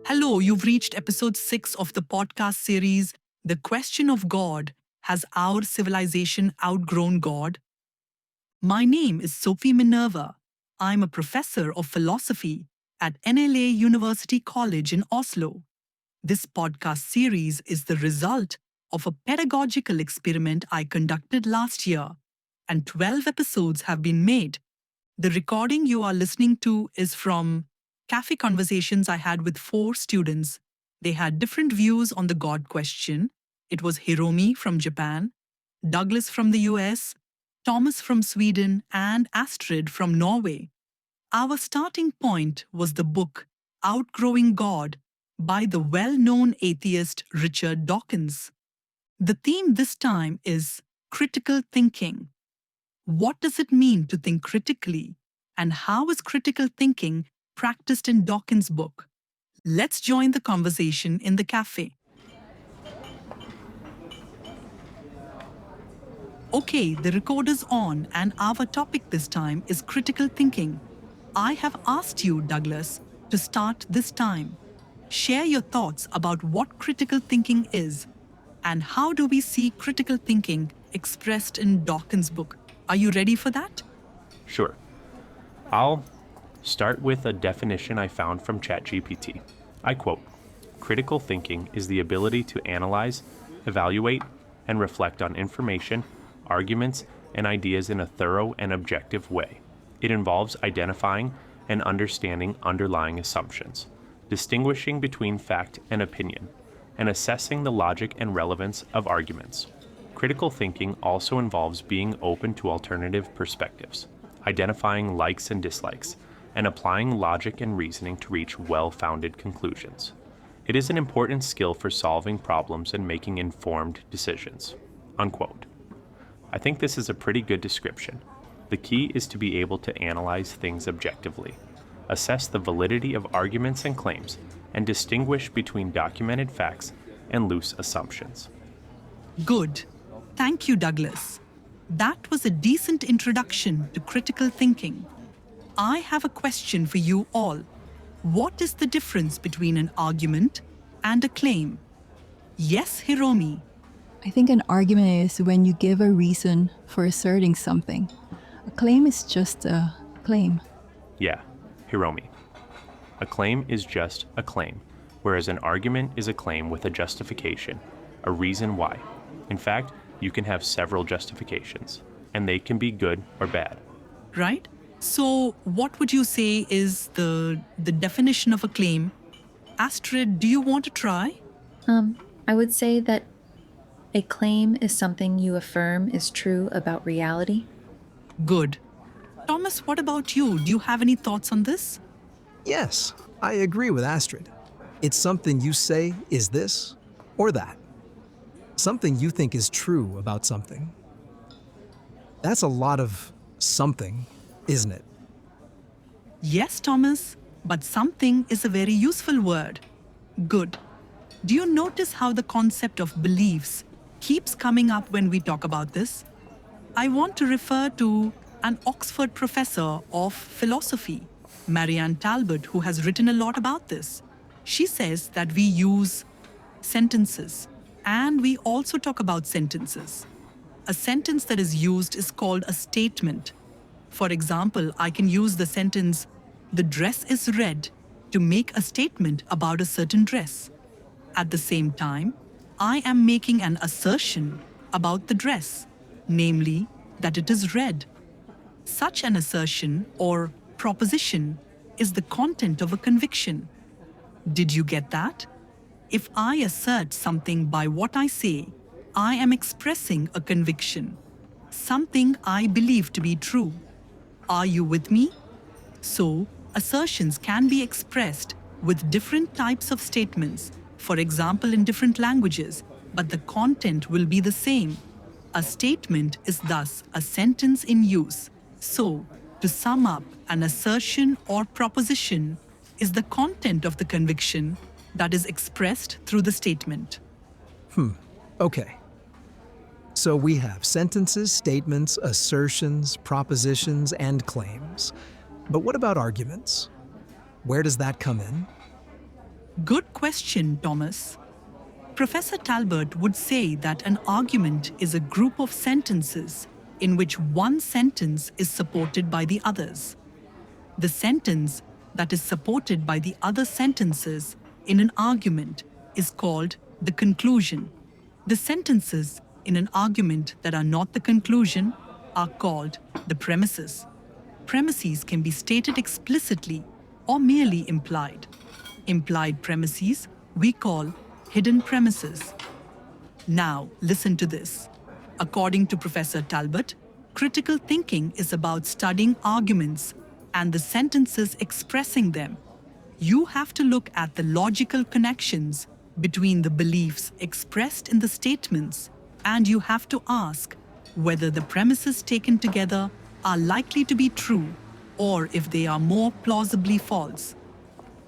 Hello, you've reached episode 6 of the podcast series, The Question of God. Has our civilization outgrown God? My name is Sophie Minerva. I'm a professor of philosophy at NLA University College in Oslo. This podcast series is the result of a pedagogical experiment I conducted last year, and 12 episodes have been made. The recording you are listening to is from cafe conversations I had with 4 students. They had different views on the God question. It was Hiromi from Japan, Douglas from the US, Thomas from Sweden, and Astrid from Norway. Our starting point was the book Outgrowing God by the well-known atheist Richard Dawkins. The theme this time is critical thinking. What does it mean to think critically? And how is critical thinking practiced in Dawkins' book? Let's join the conversation in the cafe. Okay, the recorder's on, and our topic this time is critical thinking. I have asked you, Douglas, to start this time. Share your thoughts about what critical thinking is, and how do we see critical thinking expressed in Dawkins' book. Are you ready for that? Sure. I'll start with a definition I found from ChatGPT. I quote, "Critical thinking is the ability to analyze, evaluate, and reflect on information, arguments, and ideas in a thorough and objective way. It involves identifying and understanding underlying assumptions, distinguishing between fact and opinion, and assessing the logic and relevance of arguments. Critical thinking also involves being open to alternative perspectives, identifying likes and dislikes, and applying logic and reasoning to reach well-founded conclusions. It is an important skill for solving problems and making informed decisions." Unquote. I think this is a pretty good description. The key is to be able to analyze things objectively, assess the validity of arguments and claims, and distinguish between documented facts and loose assumptions. Good. Thank you, Douglas. That was a decent introduction to critical thinking. I have a question for you all. What is the difference between an argument and a claim? Yes, Hiromi. I think an argument is when you give a reason for asserting something. A claim is just a claim. Yeah, Hiromi. A claim is just a claim, whereas an argument is a claim with a justification, a reason why. In fact, you can have several justifications, and they can be good or bad. Right? So, what would you say is the definition of a claim? Astrid, do you want to try? I would say that a claim is something you affirm is true about reality. Good. Thomas, what about you? Do you have any thoughts on this? Yes, I agree with Astrid. It's something you say is this or that. Something you think is true about something. That's a lot of something, isn't it? Yes, Thomas, but something is a very useful word. Good. Do you notice how the concept of beliefs keeps coming up when we talk about this? I want to refer to an Oxford professor of philosophy, Marianne Talbot, who has written a lot about this. She says that we use sentences, and we also talk about sentences. A sentence that is used is called a statement. For example, I can use the sentence, "The dress is red," to make a statement about a certain dress. At the same time, I am making an assertion about the dress, namely that it is red. Such an assertion or proposition is the content of a conviction. Did you get that? If I assert something by what I say, I am expressing a conviction, something I believe to be true. Are you with me? So, assertions can be expressed with different types of statements, for example in different languages, but the content will be the same. A statement is thus a sentence in use. So, to sum up, an assertion or proposition is the content of the conviction that is expressed through the statement. Okay. So we have sentences, statements, assertions, propositions, and claims. But what about arguments? Where does that come in? Good question, Thomas. Professor Talbot would say that an argument is a group of sentences in which one sentence is supported by the others. The sentence that is supported by the other sentences in an argument is called the conclusion. The sentences in an argument that are not the conclusion are called the premises. Premises can be stated explicitly or merely implied. Implied premises we call hidden premises. Now, listen to this. According to Professor Talbot, critical thinking is about studying arguments and the sentences expressing them. You have to look at the logical connections between the beliefs expressed in the statements, and you have to ask whether the premises taken together are likely to be true or if they are more plausibly false.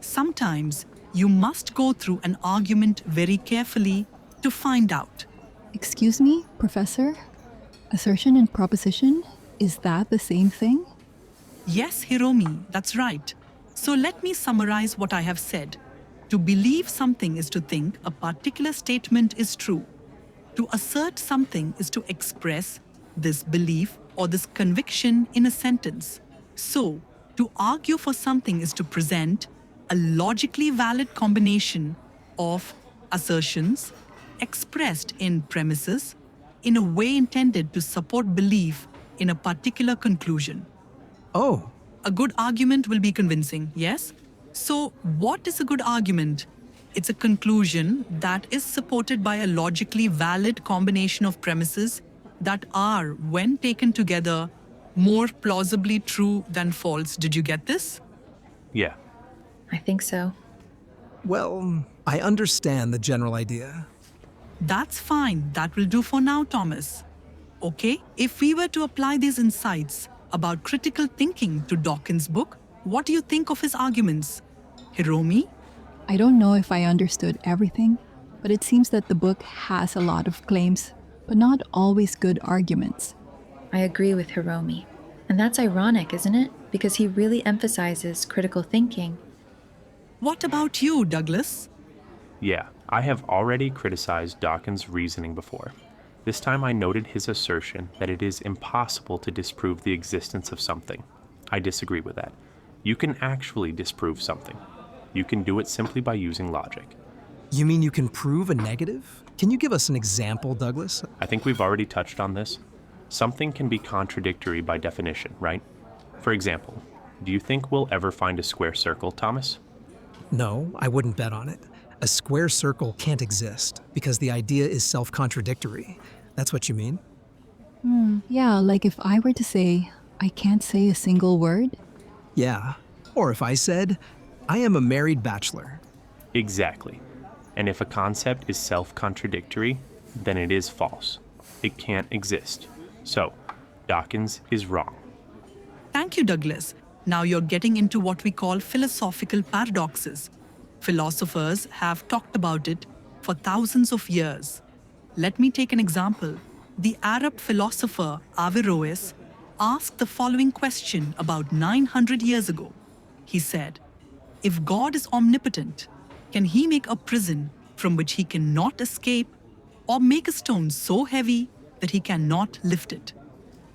Sometimes you must go through an argument very carefully to find out. Excuse me, Professor? Assertion and proposition, is that the same thing? Yes, Hiromi, that's right. So let me summarize what I have said. To believe something is to think a particular statement is true. To assert something is to express this belief or this conviction in a sentence. So, to argue for something is to present a logically valid combination of assertions expressed in premises in a way intended to support belief in a particular conclusion. Oh, A good argument will be convincing, yes? So, what is a good argument? It's a conclusion that is supported by a logically valid combination of premises that are, when taken together, more plausibly true than false. Did you get this? Yeah. I think so. well, I understand the general idea. That's fine. That will do for now, Thomas. Okay, if we were to apply these insights about critical thinking to Dawkins' book, what do you think of his arguments? Hiromi? I don't know if I understood everything, but it seems that the book has a lot of claims, but not always good arguments. I agree with Hiromi. And that's ironic, isn't it? Because he really emphasizes critical thinking. What about you, Douglas? Yeah, I have already criticized Dawkins' reasoning before. This time I noted his assertion that it is impossible to disprove the existence of something. I disagree with that. You can actually disprove something. You can do it simply by using logic. You mean you can prove a negative? Can you give us an example, Douglas? I think we've already touched on this. Something can be contradictory by definition, right? For example, do you think we'll ever find a square circle, Thomas? No, I wouldn't bet on it. A square circle can't exist because the idea is self-contradictory. That's what you mean? Yeah, like if I were to say, I can't say a single word. Yeah. Or if I said, I am a married bachelor. Exactly. And if a concept is self-contradictory, then it is false. It can't exist. So, Dawkins is wrong. Thank you, Douglas. Now you're getting into what we call philosophical paradoxes. Philosophers have talked about it for thousands of years. Let me take an example. The Arab philosopher Averroes asked the following question about 900 years ago. He said, if God is omnipotent, can he make a prison from which he cannot escape, or make a stone so heavy that he cannot lift it?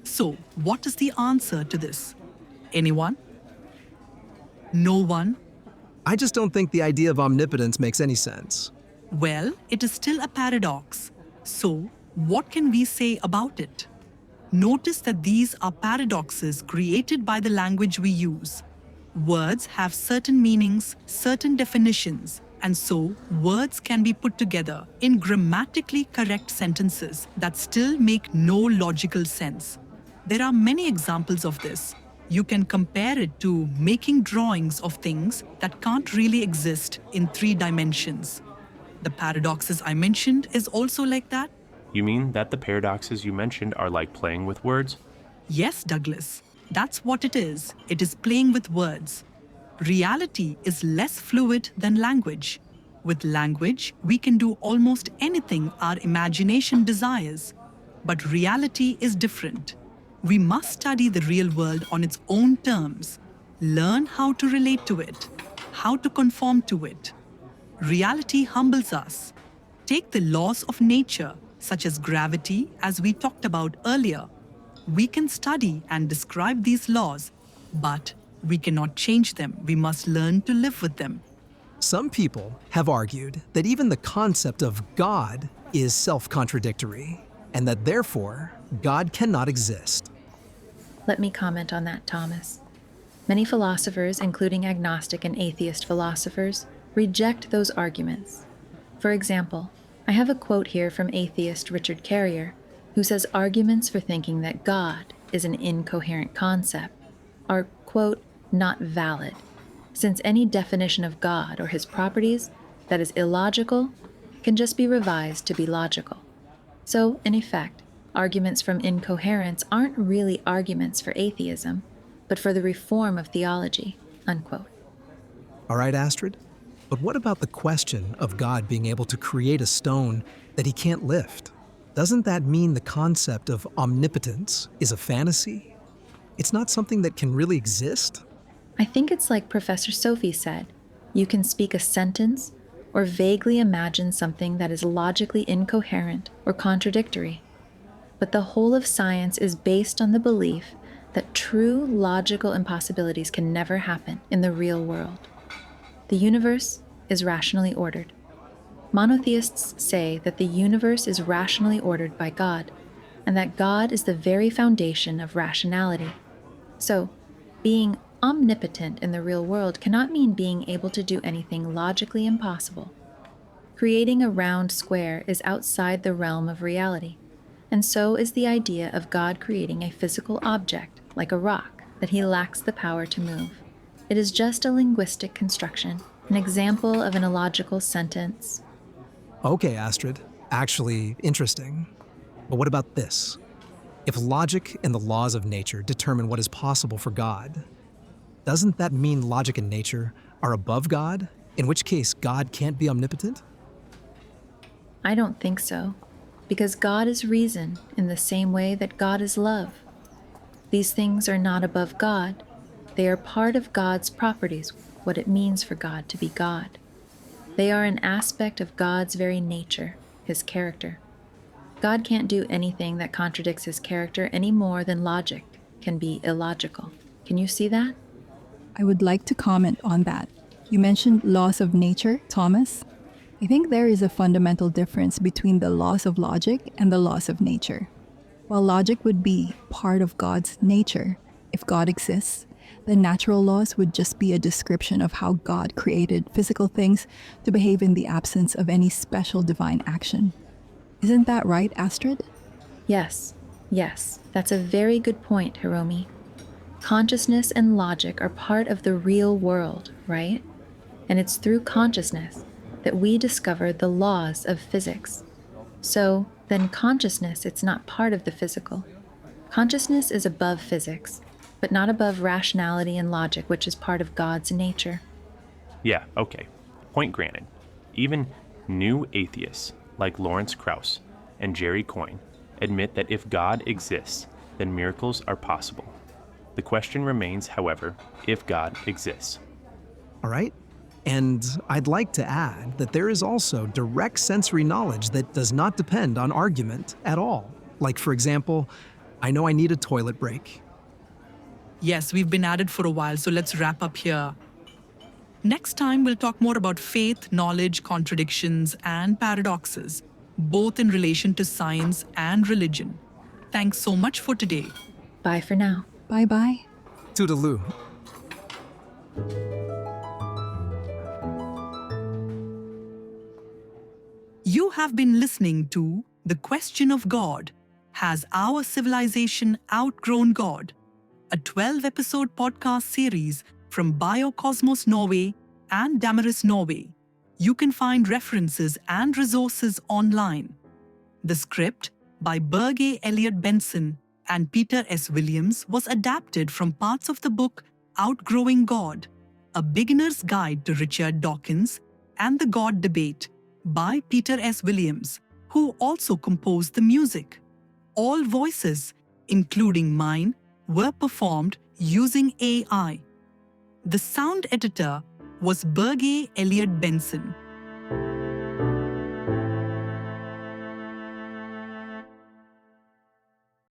So, what is the answer to this? Anyone? No one? I just don't think the idea of omnipotence makes any sense. Well, it is still a paradox. So, what can we say about it? Notice that these are paradoxes created by the language we use. Words have certain meanings, certain definitions, and so words can be put together in grammatically correct sentences that still make no logical sense. There are many examples of this. You can compare it to making drawings of things that can't really exist in 3 dimensions. The paradoxes I mentioned is also like that. You mean that the paradoxes you mentioned are like playing with words? Yes, Douglas. That's what it is. It is playing with words. Reality is less fluid than language. With language, we can do almost anything our imagination desires. But reality is different. We must study the real world on its own terms, learn how to relate to it, how to conform to it. reality humbles us. Take the laws of nature, such as gravity, as we talked about earlier. We can study and describe these laws, but we cannot change them. We must learn to live with them. Some people have argued that even the concept of God is self-contradictory, and that therefore, God cannot exist. Let me comment on that, Thomas. Many philosophers, including agnostic and atheist philosophers, reject those arguments. For example, I have a quote here from atheist Richard Carrier, who says arguments for thinking that God is an incoherent concept are, quote, not valid, since any definition of God or his properties that is illogical can just be revised to be logical. So, in effect, arguments from incoherence aren't really arguments for atheism, but for the reform of theology, unquote. All right, Astrid, but what about the question of God being able to create a stone that he can't lift? Doesn't that mean the concept of omnipotence is a fantasy? It's not something that can really exist? I think it's like Professor Sophie said, you can speak a sentence or vaguely imagine something that is logically incoherent or contradictory. But the whole of science is based on the belief that true logical impossibilities can never happen in the real world. The universe is rationally ordered. Monotheists say that the universe is rationally ordered by God, and that God is the very foundation of rationality. So, being omnipotent in the real world cannot mean being able to do anything logically impossible. Creating a round square is outside the realm of reality, and so is the idea of God creating a physical object, like a rock, that he lacks the power to move. It is just a linguistic construction, an example of an illogical sentence. Okay, Astrid, actually interesting. But what about this? If logic and the laws of nature determine what is possible for God, doesn't that mean logic and nature are above God, in which case God can't be omnipotent? I don't think so, because God is reason in the same way that God is love. These things are not above God. They are part of God's properties, what it means for God to be God. They are an aspect of God's very nature, his character. God can't do anything that contradicts his character any more than logic can be illogical. Can you see that? I would like to comment on that. You mentioned laws of nature, Thomas. I think there is a fundamental difference between the laws of logic and the laws of nature. While logic would be part of God's nature, if God exists, the natural laws would just be a description of how God created physical things to behave in the absence of any special divine action. Isn't that right, Astrid? Yes, that's a very good point, Hiromi. Consciousness and logic are part of the real world, right? And it's through consciousness that we discover the laws of physics. So, then consciousness, it's not part of the physical. Consciousness is above physics, but not above rationality and logic, which is part of God's nature. Yeah, okay. Point granted. Even new atheists like Lawrence Krauss and Jerry Coyne admit that if God exists, then miracles are possible. The question remains, however, if God exists. All right? And I'd like to add that there is also direct sensory knowledge that does not depend on argument at all. Like, for example, I know I need a toilet break. Yes, we've been at it for a while, so let's wrap up here. Next time, we'll talk more about faith, knowledge, contradictions, and paradoxes, both in relation to science and religion. Thanks so much for today. Bye for now. Bye-bye. Toodaloo. You have been listening to The Question of God. Has our civilization outgrown God? A 12-episode podcast series from Biocosmos Norway and Damaris Norway. You can find references and resources online. The script by Birger Elliott Benson and Peter S. Williams was adapted from parts of the book Outgrowing God, A Beginner's Guide to Richard Dawkins and the God Debate by Peter S. Williams, who also composed the music. All voices, including mine, were performed using AI. The sound editor was Birger Elliott Benson.